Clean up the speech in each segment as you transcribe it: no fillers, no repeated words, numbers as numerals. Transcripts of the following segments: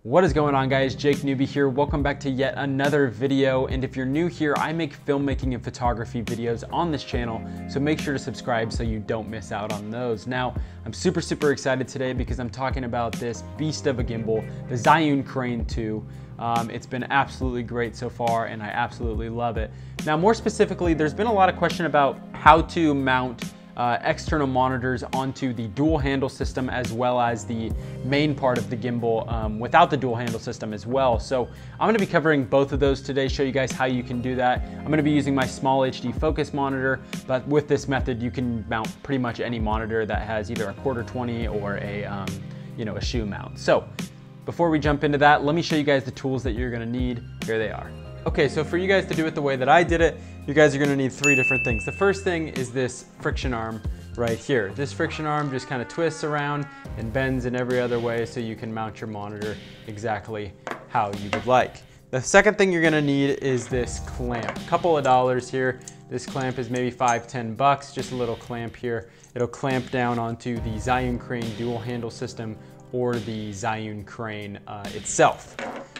What is going on, guys? Jake Newbie here. Welcome back to yet another video. And if you're new here, I make filmmaking and photography videos on this channel, so make sure to subscribe so you don't miss out on those. Now, I'm super excited today because I'm talking about this beast of a gimbal, the Zhiyun Crane 2. It's been absolutely great so far and I absolutely love it. Now, more specifically, there's been a lot of question about how to mount external monitors onto the dual handle system as well as the main part of the gimbal without the dual handle system as well. So I'm going to be covering both of those today, show you guys how you can do that. I'm going to be using my small HD focus monitor, but with this method you can mount pretty much any monitor that has either a 1/4-20 or a a shoe mount. So before we jump into that, let me show you guys the tools that you're going to need. Here they are. Okay, so for you guys to do it the way that I did it, you guys are gonna need 3 different things. The first thing is this friction arm right here. This friction arm just kind of twists around and bends in every other way so you can mount your monitor exactly how you would like. The second thing you're gonna need is this clamp. A couple of dollars here. This clamp is maybe $5–10 bucks, just a little clamp here. It'll clamp down onto the Zhiyun Crane dual handle system or the Zhiyun Crane itself.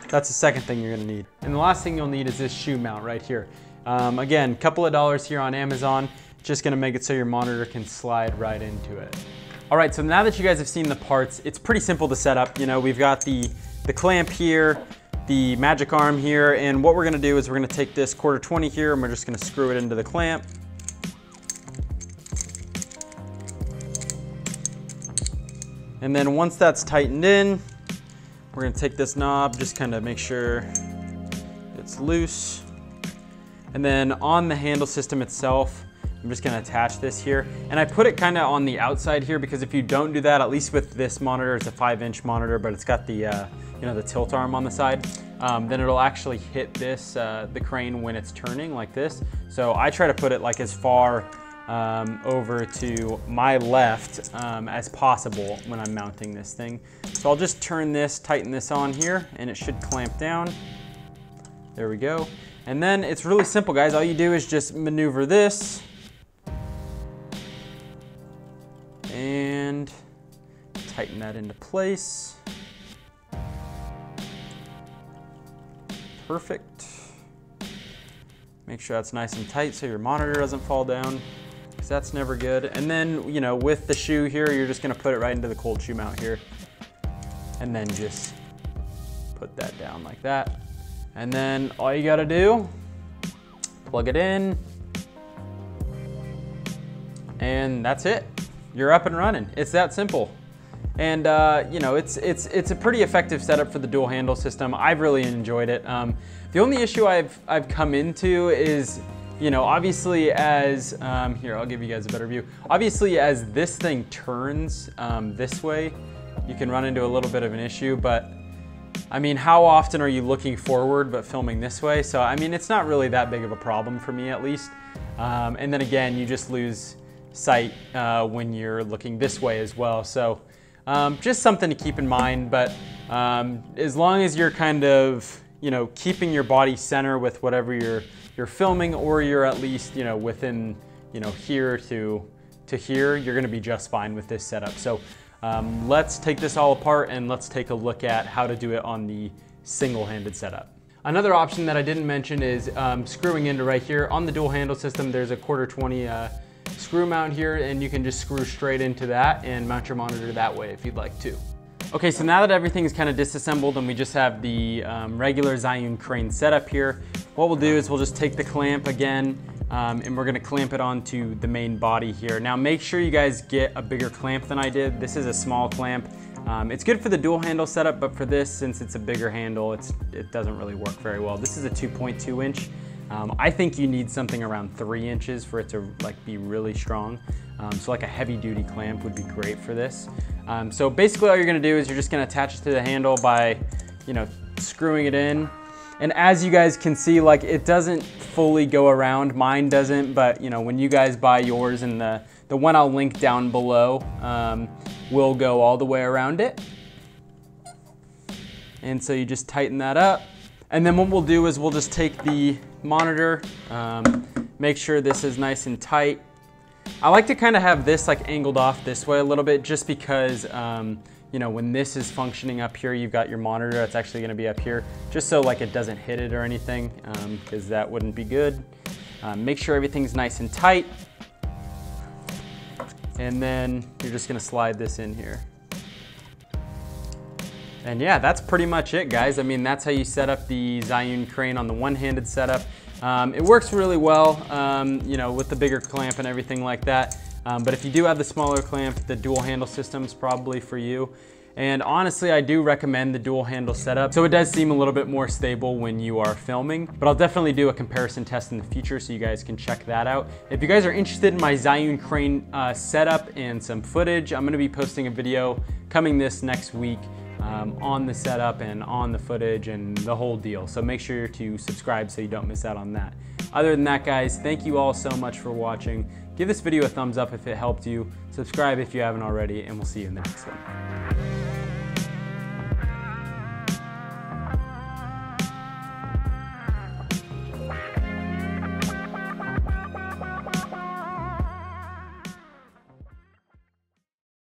That's the second thing you're gonna need. And the last thing you'll need is this shoe mount right here. Again, a couple of dollars here on Amazon, just gonna make it so your monitor can slide right into it. All right, so now that you guys have seen the parts, it's pretty simple to set up. You know, we've got the clamp here, the magic arm here, and what we're gonna do is we're gonna take this 1/4-20 here and we're just gonna screw it into the clamp. And then once that's tightened in, we're gonna take this knob, just kind of make sure it's loose. And then on the handle system itself, I'm just gonna attach this here. And I put it kind of on the outside here because if you don't do that, at least with this monitor, it's a 5-inch monitor, but it's got the the tilt arm on the side, then it'll actually hit this, the crane when it's turning like this. So I try to put it like as far over to my left as possible when I'm mounting this thing. So I'll just turn this, tighten this on here, and it should clamp down. There we go. And then it's really simple, guys. All you do is just maneuver this and tighten that into place. Perfect. Make sure that's nice and tight so your monitor doesn't fall down, because that's never good. And then, you know, with the shoe here, you're just gonna put it right into the cold shoe mount here. And then just put that down like that. And then all you gotta do, plug it in, and that's it. You're up and running. It's that simple. And you know, it's a pretty effective setup for the dual handle system. I've really enjoyed it. The only issue I've come into is, you know, obviously as, here, I'll give you guys a better view. Obviously as this thing turns this way, you can run into a little bit of an issue, but I mean, how often are you looking forward but filming this way? So, I mean, it's not really that big of a problem for me at least. And then again, you just lose sight when you're looking this way as well. So just something to keep in mind, but as long as you're kind of, you know, keeping your body center with whatever you're filming, or you're at least, you know, within, you know, here to here, you're gonna be just fine with this setup. So let's take this all apart and let's take a look at how to do it on the single-handed setup. Another option that I didn't mention is screwing into right here. On the dual handle system, there's a 1/4-20 screw mount here, and you can just screw straight into that and mount your monitor that way if you'd like to. Okay, so now that everything is kind of disassembled and we just have the regular Zhiyun Crane setup here, what we'll do is we'll just take the clamp again, and we're gonna clamp it onto the main body here. Now make sure you guys get a bigger clamp than I did. This is a small clamp. It's good for the dual handle setup, but for this, since it's a bigger handle, it doesn't really work very well. This is a 2.2 inch. I think you need something around 3 inches for it to like be really strong. So like a heavy duty clamp would be great for this. So basically all you're gonna do is you're just gonna attach it to the handle by, you know, screwing it in. And as you guys can see, like, it doesn't fully go around. Mine doesn't, but you know, when you guys buy yours, and the one I'll link down below will go all the way around it. And so you just tighten that up. And then what we'll do is we'll just take the monitor, make sure this is nice and tight. I like to kind of have this like angled off this way a little bit, just because you know, when this is functioning up here, you've got your monitor that's actually gonna be up here, just so like it doesn't hit it or anything, because that wouldn't be good. Make sure everything's nice and tight. And then you're just gonna slide this in here. And yeah, that's pretty much it, guys. I mean, that's how you set up the Zhiyun Crane on the one-handed setup. It works really well, you know, with the bigger clamp and everything like that. But if you do have the smaller clamp, the dual handle system is probably for you. And honestly, I do recommend the dual handle setup. So it does seem a little bit more stable when you are filming, but I'll definitely do a comparison test in the future so you guys can check that out. If you guys are interested in my Zhiyun Crane setup and some footage, I'm gonna be posting a video coming this next week on the setup and on the footage and the whole deal. So make sure to subscribe so you don't miss out on that. Other than that, guys, thank you all so much for watching. Give this video a thumbs up if it helped you. Subscribe if you haven't already, and we'll see you in the next one.